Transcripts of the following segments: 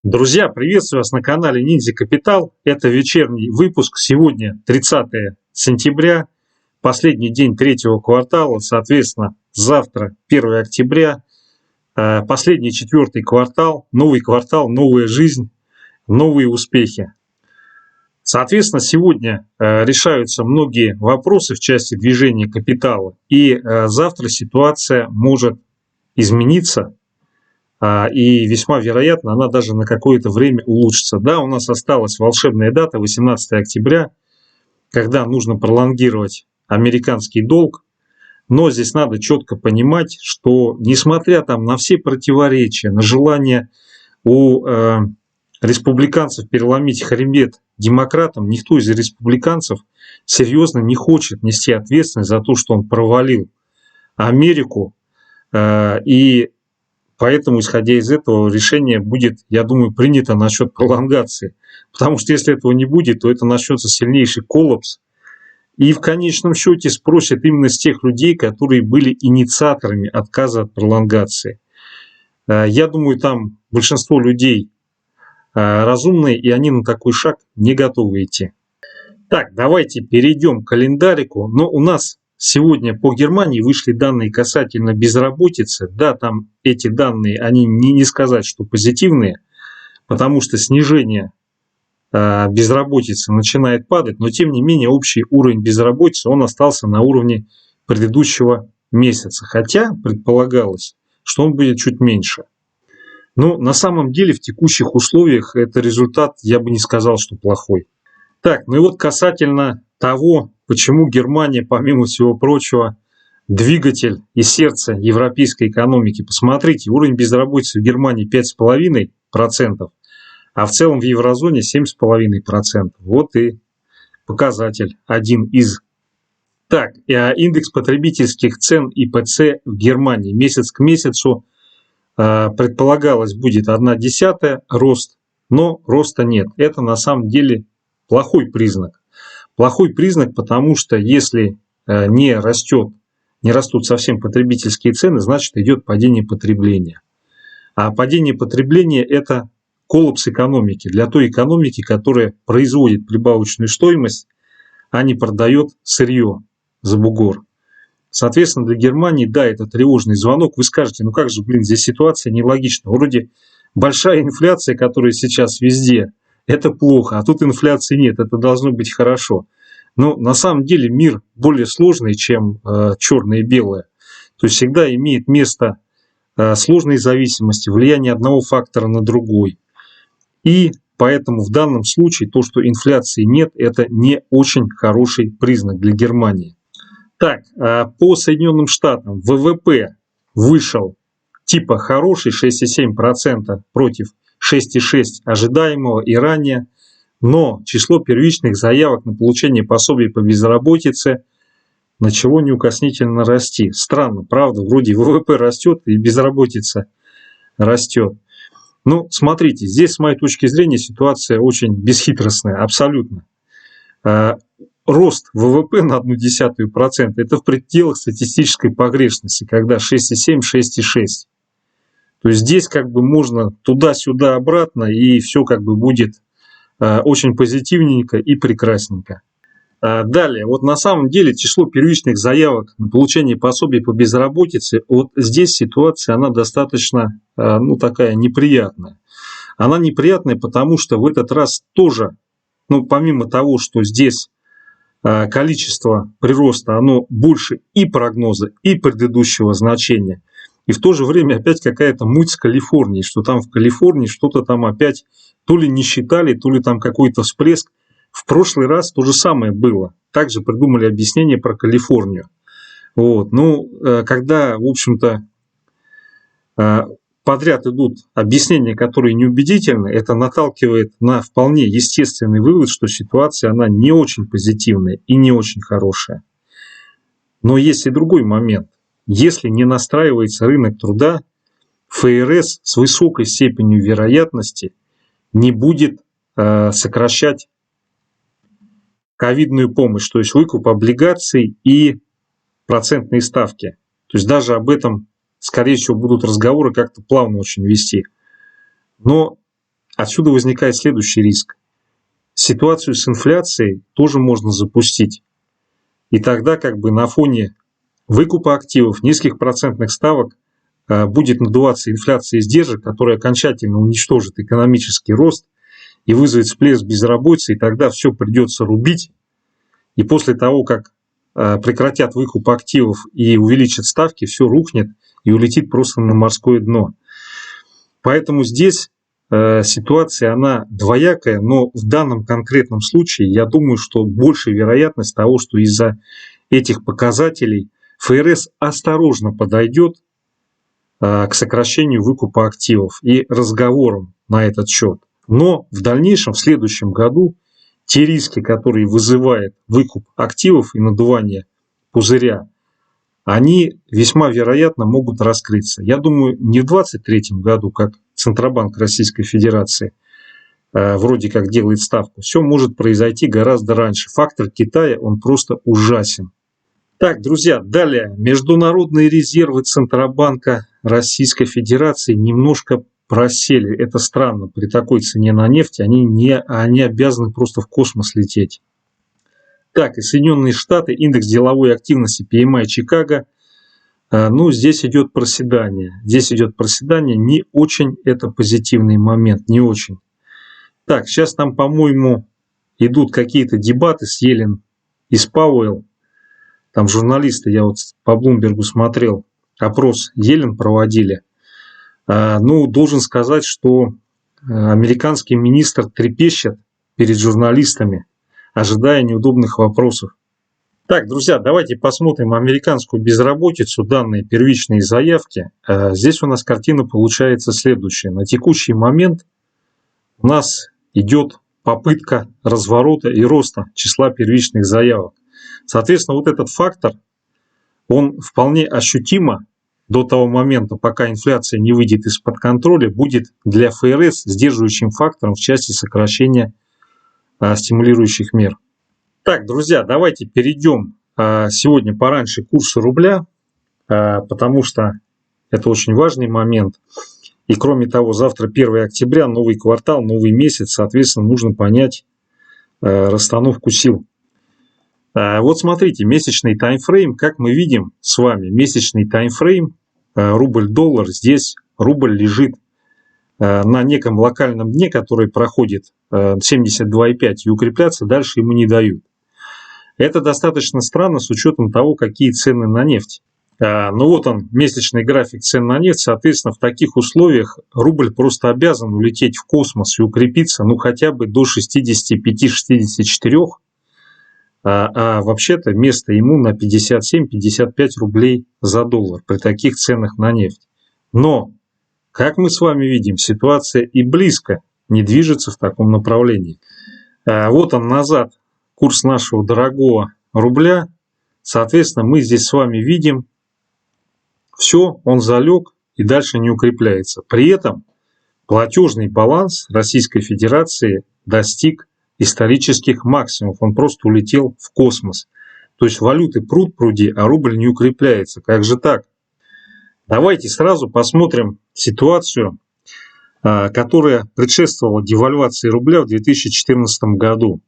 Друзья, приветствую вас на канале Ниндзя Капитал. Это вечерний выпуск. Сегодня 30 сентября, последний день третьего квартала. Соответственно, завтра 1 октября, последний четвертый квартал, новая жизнь, новые успехи. Соответственно, сегодня решаются многие вопросы в части движения капитала. И завтра ситуация может измениться. И весьма вероятно, она даже на какое-то время улучшится. Да, у нас осталась волшебная дата, 18 октября, когда нужно пролонгировать американский долг. Но здесь надо четко понимать, что несмотря там на все противоречия, на желание у республиканцев переломить хребет демократам, никто из республиканцев серьезно не хочет нести ответственность за то, что он провалил Америку. И поэтому, исходя из этого, решение будет, я думаю, принято насчет пролонгации. Потому что если этого не будет, то это начнется сильнейший коллапс. И в конечном счете спросят именно с тех людей, которые были инициаторами отказа от пролонгации. Я думаю, там большинство людей разумные, и они на такой шаг не готовы идти. Так, давайте перейдем к календарику. Но у нас сегодня по Германии вышли данные касательно безработицы. Да, там эти данные, они не сказать, что позитивные, потому что снижение безработицы начинает падать, но тем не менее общий уровень безработицы, он остался на уровне предыдущего месяца. Хотя предполагалось, что он будет чуть меньше. Но на самом деле в текущих условиях это результат, я бы не сказал, что плохой. Так, ну и вот касательно того, почему Германия, помимо всего прочего, двигатель и сердце европейской экономики. Посмотрите, уровень безработицы в Германии 5,5%, а в целом в еврозоне 7,5%. Вот и показатель один из. Так, индекс потребительских цен ИПЦ в Германии месяц к месяцу предполагалось будет 0,1 рост, но роста нет. Это на самом деле плохой признак. Плохой признак, потому что если не растут совсем потребительские цены, значит идет падение потребления. А падение потребления – это коллапс экономики. Для той экономики, которая производит прибавочную стоимость, а не продает сырье за бугор. Соответственно, для Германии, да, это тревожный звонок. Вы скажете, ну как же, здесь ситуация нелогична. Вроде большая инфляция, которая сейчас везде, это плохо, а тут инфляции нет, это должно быть хорошо. Но на самом деле мир более сложный, чем черное и белое. То есть всегда имеет место сложные зависимости, влияние одного фактора на другой. И поэтому в данном случае то, что инфляции нет, это не очень хороший признак для Германии. Так, по Соединенным Штатам ВВП вышел типа хороший, 6,7% против 6,6% ожидаемого и ранее, но число первичных заявок на получение пособий по безработице начало неукоснительно расти. Странно, правда, вроде ВВП растет и безработица растет. Ну, смотрите, здесь с моей точки зрения ситуация очень бесхитростная, абсолютно. Рост ВВП на 0,1% это в пределах статистической погрешности, когда 6,7, 6,6. То есть здесь как бы можно туда-сюда обратно, и все как бы будет очень позитивненько и прекрасненько. Далее, вот на самом деле число первичных заявок на получение пособий по безработице, вот здесь ситуация, она достаточно, ну, такая неприятная. Она неприятная, потому что в этот раз тоже, ну, помимо того, что здесь количество прироста, оно больше и прогноза, и предыдущего значения. И в то же время опять какая-то муть с Калифорнией, что там в Калифорнии что-то там опять то ли не считали, то ли там какой-то всплеск. В прошлый раз то же самое было. Также придумали объяснение про Калифорнию. Вот. Ну, когда, в общем-то, подряд идут объяснения, которые неубедительны, это наталкивает на вполне естественный вывод, что ситуация, она не очень позитивная и не очень хорошая. Но есть и другой момент. Если не настраивается рынок труда, ФРС с высокой степенью вероятности не будет сокращать ковидную помощь, то есть выкуп облигаций и процентные ставки. То есть даже об этом, скорее всего, будут разговоры как-то плавно очень вести. Но отсюда возникает следующий риск. Ситуацию с инфляцией тоже можно запустить. И тогда как бы на фоне выкупа активов, низких процентных ставок будет надуваться инфляция издержек, которая окончательно уничтожит экономический рост и вызовет всплеск безработицы, и тогда все придется рубить. И после того, как прекратят выкуп активов и увеличат ставки, все рухнет и улетит просто на морское дно. Поэтому здесь ситуация, она двоякая, но в данном конкретном случае я думаю, что большая вероятность того, что из-за этих показателей ФРС осторожно подойдет к сокращению выкупа активов и разговорам на этот счет. Но в дальнейшем, в следующем году, те риски, которые вызывает выкуп активов и надувание пузыря, они весьма вероятно могут раскрыться. Я думаю, не в 2023 году, как Центробанк Российской Федерации вроде как делает ставку. Все может произойти гораздо раньше. Фактор Китая, он просто ужасен. Так, друзья, далее. Международные резервы Центробанка Российской Федерации немножко просели. Это странно. При такой цене на нефть они обязаны просто в космос лететь. Так, и Соединенные Штаты, индекс деловой активности PMI Чикаго. Ну, здесь идет проседание. Не очень это позитивный момент, не очень. Так, сейчас там, по-моему, идут какие-то дебаты с Йеллен и с Пауэлл. Там журналисты, я вот по Блумбергу смотрел, опрос Йеллен проводили. Ну, должен сказать, что американский министр трепещет перед журналистами, ожидая неудобных вопросов. Так, друзья, давайте посмотрим американскую безработицу, данные первичные заявки. Здесь у нас картина получается следующая. На текущий момент у нас идет попытка разворота и роста числа первичных заявок. Соответственно, вот этот фактор, он вполне ощутимо до того момента, пока инфляция не выйдет из-под контроля, будет для ФРС сдерживающим фактором в части сокращения стимулирующих мер. Так, друзья, давайте перейдем сегодня пораньше к курсу рубля, потому что это очень важный момент. И кроме того, завтра 1 октября, новый квартал, новый месяц, соответственно, нужно понять расстановку сил. Вот смотрите, месячный таймфрейм, как мы видим с вами, месячный таймфрейм, рубль-доллар, здесь рубль лежит на неком локальном дне, который проходит 72,5 и укрепляться дальше ему не дают. Это достаточно странно с учетом того, какие цены на нефть. Ну вот он, месячный график цен на нефть. Соответственно, в таких условиях рубль просто обязан улететь в космос и укрепиться, ну хотя бы до 65-64. А вообще-то место ему на 57-55 рублей за доллар при таких ценах на нефть. Но, как мы с вами видим, ситуация и близко не движется в таком направлении. Вот он назад, курс нашего дорогого рубля. Соответственно, мы здесь с вами видим, все, он залег и дальше не укрепляется. При этом платежный баланс Российской Федерации достиг исторических максимумов. Он просто улетел в космос. То есть валюты пруд-пруди, а рубль не укрепляется. Как же так? Давайте сразу посмотрим ситуацию, которая предшествовала девальвации рубля в 2014 году.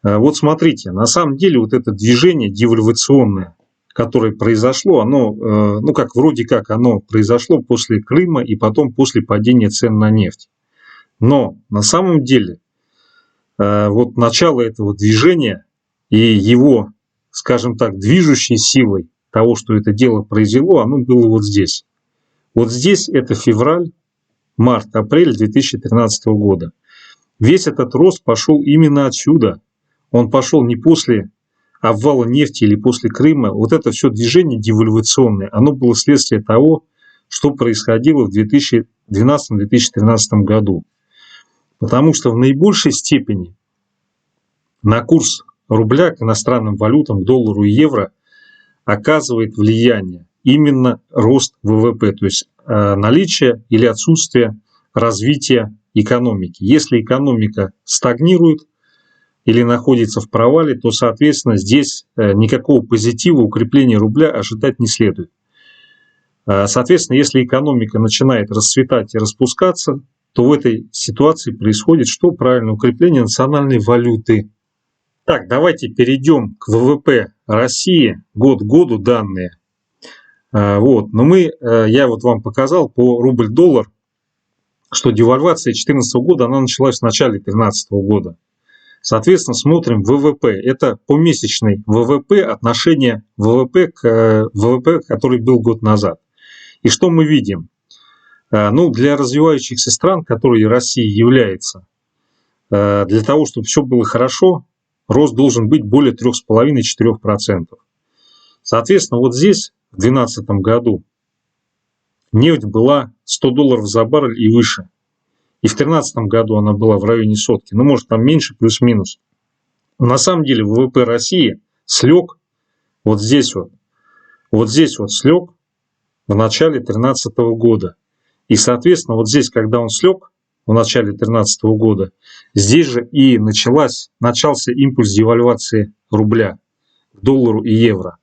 Вот смотрите, на самом деле вот это движение девальвационное, которое произошло, оно, ну как вроде как оно произошло после Крыма и потом после падения цен на нефть. Но на самом деле вот начало этого движения и его, скажем так, движущей силой того, что это дело произвело, оно было вот здесь. Вот здесь это февраль, март, апрель 2013 года. Весь этот рост пошел именно отсюда. Он пошел не после обвала нефти или после Крыма. Вот это все движение девальвационное, оно было следствие того, что происходило в 2012-2013 году. Потому что в наибольшей степени на курс рубля к иностранным валютам, к доллару и евро оказывает влияние именно рост ВВП, то есть наличие или отсутствие развития экономики. Если экономика стагнирует или находится в провале, то, соответственно, здесь никакого позитива укрепления рубля ожидать не следует. Соответственно, если экономика начинает расцветать и распускаться, то в этой ситуации происходит что? Правильно, укрепление национальной валюты. Так, давайте перейдем к ВВП России, год к году данные. Вот. Но я вот вам показал по рубль-доллар, что девальвация 2014 года, она началась в начале 2013 года. Соответственно, смотрим ВВП. Это помесячный ВВП, отношение ВВП к ВВП, который был год назад. И что мы видим? Ну, для развивающихся стран, которые Россия является, для того, чтобы все было хорошо, рост должен быть более 3,5-4%. Соответственно, вот здесь в 2012 году нефть была $100 за баррель и выше. И в 2013 году она была в районе сотки. Ну, может, там меньше, плюс-минус. На самом деле ВВП России слег вот здесь вот. Вот здесь вот слег в начале 2013 года. И, соответственно, вот здесь, когда он слег в начале 2013 года, здесь же и начался импульс девальвации рубля к доллару и евро.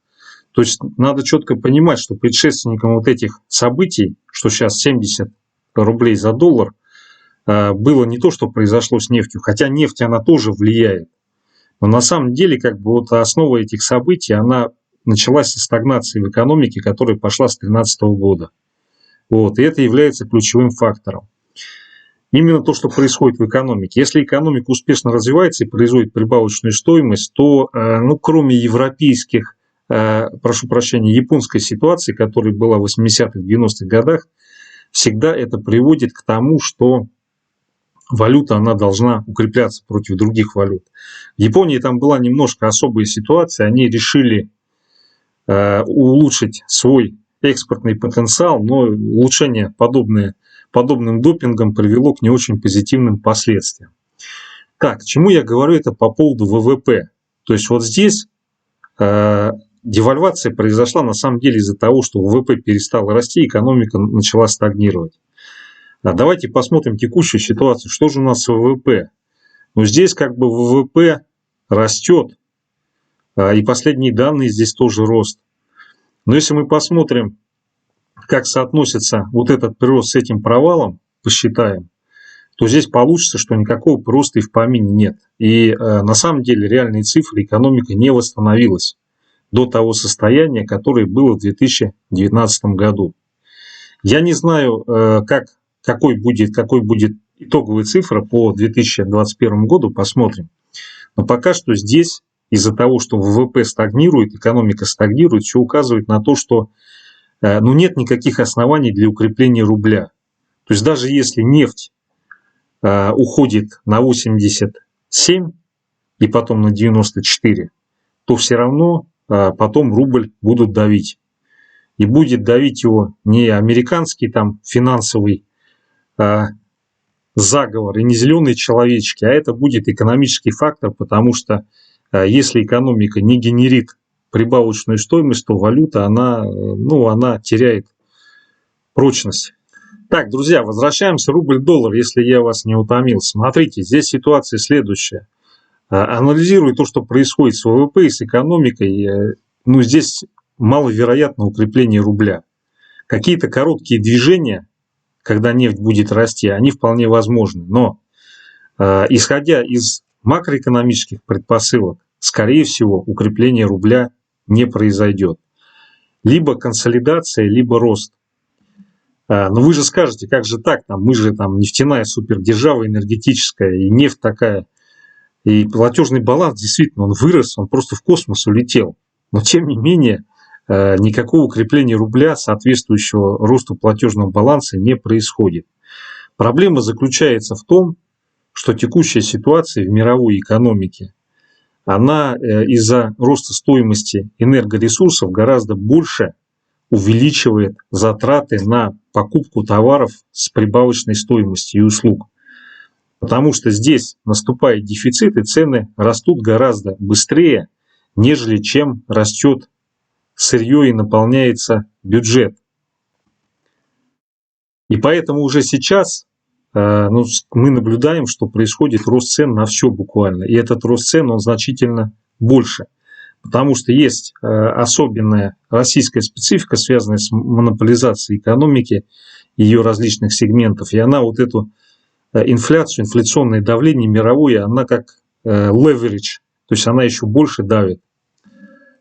То есть надо четко понимать, что предшественником вот этих событий, что сейчас 70 рублей за доллар, было не то, что произошло с нефтью, хотя нефть, она тоже влияет. Но на самом деле, как бы вот основа этих событий, она началась со стагнации в экономике, которая пошла с 2013 года. Вот, и это является ключевым фактором. Именно то, что происходит в экономике. Если экономика успешно развивается и производит прибавочную стоимость, то, ну, кроме европейских, прошу прощения, японской ситуации, которая была в 80-х, 90-х годах, всегда это приводит к тому, что валюта, она должна укрепляться против других валют. В Японии там была немножко особая ситуация. Они решили улучшить свой экспортный потенциал, но улучшение подобным допингом привело к не очень позитивным последствиям. Так, к чему я говорю это по поводу ВВП? То есть вот здесь девальвация произошла на самом деле из-за того, что ВВП перестал расти, экономика начала стагнировать. Давайте посмотрим текущую ситуацию. Что же у нас с ВВП? Ну, здесь как бы ВВП растет, и последние данные здесь тоже рост. Но если мы посмотрим, как соотносится вот этот прирост с этим провалом, посчитаем, то здесь получится, что никакого прироста и в помине нет. И на самом деле реальные цифры экономика не восстановилась до того состояния, которое было в 2019 году. Я не знаю, какой будет итоговая цифра по 2021 году, посмотрим. Но пока что здесь из-за того, что ВВП стагнирует, экономика стагнирует, все указывает на то, что нет никаких оснований для укрепления рубля. То есть даже если нефть уходит на 87 и потом на 94, то все равно потом рубль будут давить. И будет давить его не американский там финансовый заговор и не зеленые человечки, а это будет экономический фактор, потому что если экономика не генерит прибавочную стоимость, то валюта, она теряет прочность. Так, друзья, возвращаемся рубль-доллар, если я вас не утомил. Смотрите, здесь ситуация следующая. Анализируя то, что происходит с ВВП и с экономикой, здесь маловероятно укрепление рубля. Какие-то короткие движения, когда нефть будет расти, они вполне возможны. Но исходя из макроэкономических предпосылок, скорее всего, укрепление рубля не произойдет. Либо консолидация, либо рост. Но вы же скажете, как же так? Мы же нефтяная супердержава энергетическая, и нефть такая. И платежный баланс действительно, он вырос, он просто в космос улетел. Но тем не менее, никакого укрепления рубля, соответствующего росту платежного баланса, не происходит. Проблема заключается в том, что текущая ситуация в мировой экономике, она из-за роста стоимости энергоресурсов гораздо больше увеличивает затраты на покупку товаров с прибавочной стоимостью и услуг. Потому что здесь наступает дефицит, и цены растут гораздо быстрее, нежели чем растет сырье и наполняется бюджет. И поэтому уже сейчас мы наблюдаем, что происходит рост цен на все буквально. И этот рост цен, он значительно больше. Потому что есть особенная российская специфика, связанная с монополизацией экономики, ее различных сегментов. И она вот эту инфляцию, инфляционное давление мировое, она как leverage, то есть она еще больше давит.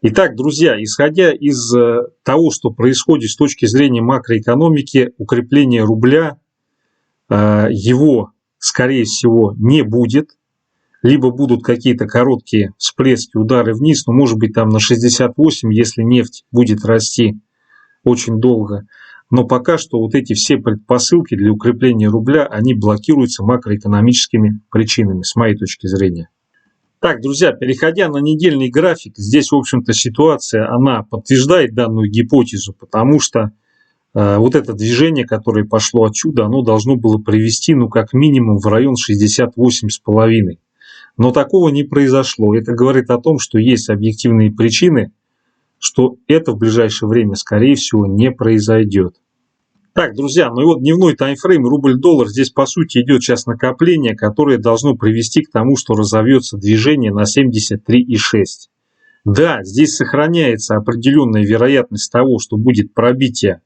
Итак, друзья, исходя из того, что происходит с точки зрения макроэкономики, укрепление рубля, его, скорее всего, не будет. Либо будут какие-то короткие всплески, удары вниз, но может быть там на 68, если нефть будет расти очень долго. Но пока что вот эти все предпосылки для укрепления рубля, они блокируются макроэкономическими причинами, с моей точки зрения. Так, друзья, переходя на недельный график, здесь, в общем-то, ситуация, она подтверждает данную гипотезу, потому что вот это движение, которое пошло отсюда, оно должно было привести, ну, как минимум, в район 68,5. Но такого не произошло. Это говорит о том, что есть объективные причины, что это в ближайшее время, скорее всего, не произойдет. Так, друзья, ну и вот дневной таймфрейм рубль-доллар, здесь по сути идет сейчас накопление, которое должно привести к тому, что разовьется движение на 73,6. Да, здесь сохраняется определенная вероятность того, что будет пробитие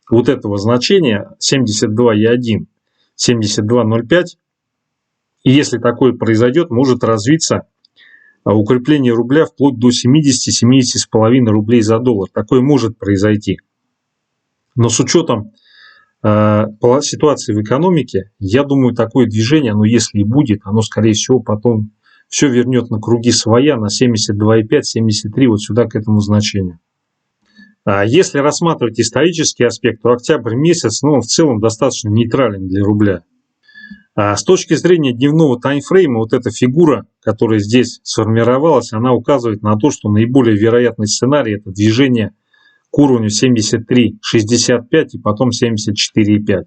вот этого значения 72,1, 72,05. И если такое произойдет, может развиться укрепление рубля вплоть до 70-70,5 рублей за доллар. Такое может произойти. Но с учетом ситуации в экономике, я думаю, такое движение, оно если и будет, оно, скорее всего, потом все вернет на круги своя, на 72,5-73, вот сюда, к этому значению. Если рассматривать исторический аспект, то октябрь месяц, ну, он в целом достаточно нейтрален для рубля. С точки зрения дневного таймфрейма, вот эта фигура, которая здесь сформировалась, она указывает на то, что наиболее вероятный сценарий – это движение к уровню 73,65 и потом 74,5.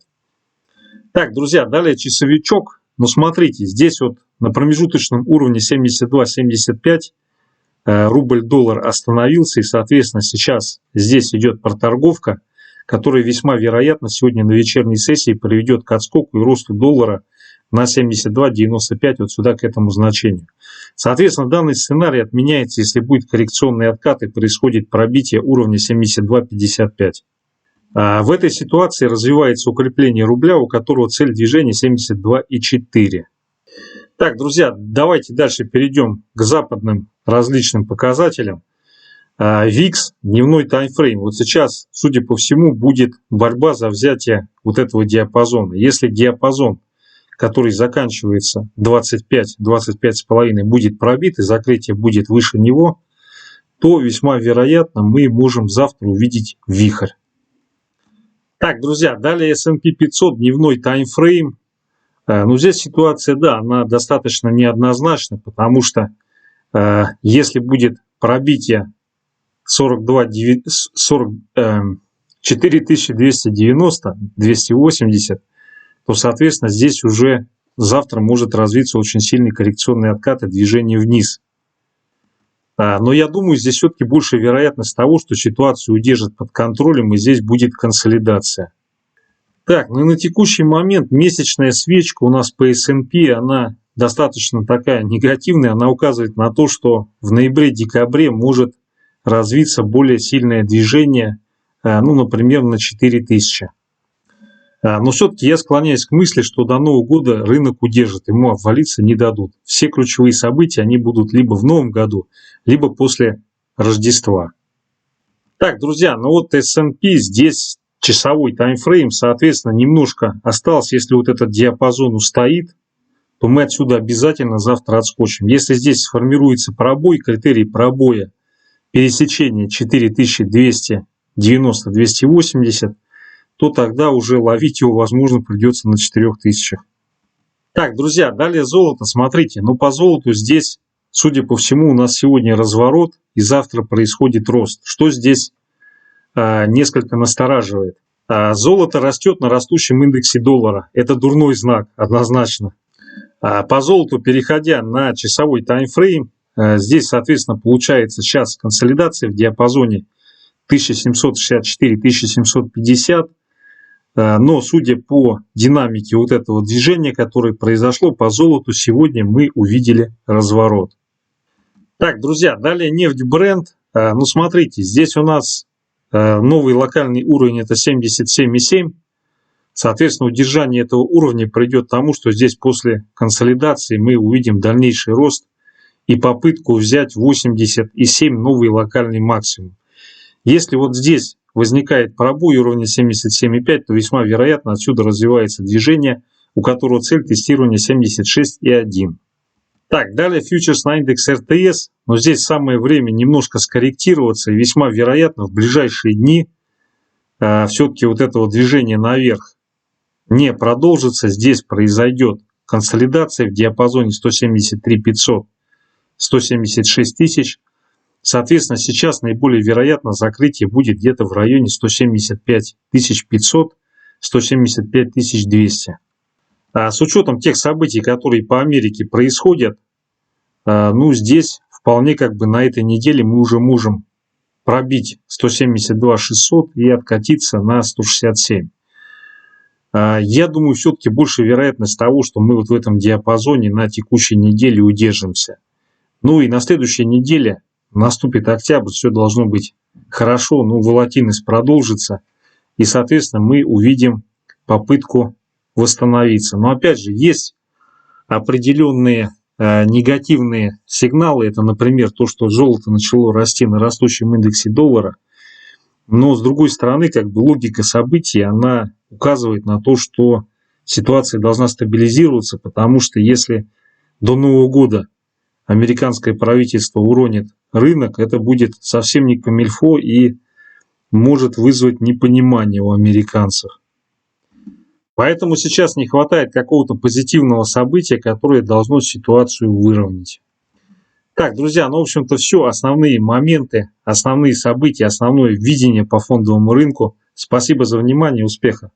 Так, друзья, далее часовичок. Но смотрите, здесь вот на промежуточном уровне 72-75 рубль-доллар остановился, и, соответственно, сейчас здесь идет проторговка, которая весьма вероятно сегодня на вечерней сессии приведет к отскоку и росту доллара на 72,95 вот сюда, к этому значению. Соответственно, данный сценарий отменяется, если будет коррекционный откат и происходит пробитие уровня 72,55. В этой ситуации развивается укрепление рубля, у которого цель движения 72,4. Так, друзья, давайте дальше перейдем к западным различным показателям. VIX, дневной таймфрейм. Вот сейчас, судя по всему, будет борьба за взятие вот этого диапазона. Если диапазон, который заканчивается 25-25,5, будет пробит и закрытие будет выше него, то весьма вероятно мы можем завтра увидеть вихрь. Так, друзья, далее S&P 500, дневной таймфрейм. Ну, здесь ситуация, да, она достаточно неоднозначна, потому что если будет пробитие 4290, 280, то, соответственно, здесь уже завтра может развиться очень сильный коррекционный откат и движение вниз. Но я думаю, здесь все-таки большая вероятность того, что ситуацию удержат под контролем, и здесь будет консолидация. Так, ну и на текущий момент месячная свечка у нас по S&P, она достаточно такая негативная, она указывает на то, что в ноябре-декабре может развиться более сильное движение, ну, например, на 4000. Но все-таки я склоняюсь к мысли, что до Нового года рынок удержит, ему обвалиться не дадут. Все ключевые события, они будут либо в Новом году, либо после Рождества. Так, друзья, ну вот S&P, здесь часовой таймфрейм, соответственно, немножко осталось. Если вот этот диапазон устоит, то мы отсюда обязательно завтра отскочим. Если здесь сформируется пробой, критерий пробоя, пересечение 4290-280, то тогда уже ловить его, возможно, придется на 4000. Так, друзья, далее золото. Смотрите, ну по золоту здесь, судя по всему, у нас сегодня разворот и завтра происходит рост. Что здесь несколько настораживает? Золото растет на растущем индексе доллара. Это дурной знак, однозначно. По золоту, переходя на часовой таймфрейм, здесь, соответственно, получается сейчас консолидация в диапазоне 1764-1750. Но, судя по динамике вот этого движения, которое произошло по золоту, сегодня мы увидели разворот. Так, друзья, далее нефть Brent. Ну, смотрите, здесь у нас новый локальный уровень, это 77,7. Соответственно, удержание этого уровня придет к тому, что здесь после консолидации мы увидим дальнейший рост и попытку взять 87 новый локальный максимум. Если вот здесь возникает пробой уровня 77,5, то весьма вероятно отсюда развивается движение, у которого цель тестирования 76,1. Так, далее фьючерс на индекс РТС, но здесь самое время немножко скорректироваться, и весьма вероятно в ближайшие дни все-таки вот это вот движение наверх не продолжится, здесь произойдет консолидация в диапазоне 173 500, 176 тысяч. Соответственно, сейчас наиболее вероятно закрытие будет где-то в районе 175 500, 175 200. С учетом тех событий, которые по Америке происходят, ну здесь вполне как бы на этой неделе мы уже можем пробить 172 600 и откатиться на 167. Я думаю, все-таки больше вероятность того, что мы вот в этом диапазоне на текущей неделе удержимся. Ну и на следующей неделе наступит октябрь, все должно быть хорошо, но волатильность продолжится, и, соответственно, мы увидим попытку восстановиться. Но опять же, есть определенные негативные сигналы. Это, например, то, что золото начало расти на растущем индексе доллара. Но, с другой стороны, как бы логика событий, она указывает на то, что ситуация должна стабилизироваться, потому что если до Нового года американское правительство уронит рынок, это будет совсем не камильфо и может вызвать непонимание у американцев. Поэтому сейчас не хватает какого-то позитивного события, которое должно ситуацию выровнять. Так, друзья, ну, в общем-то, все. Основные моменты, основные события, основное видение по фондовому рынку. Спасибо за внимание, успеха!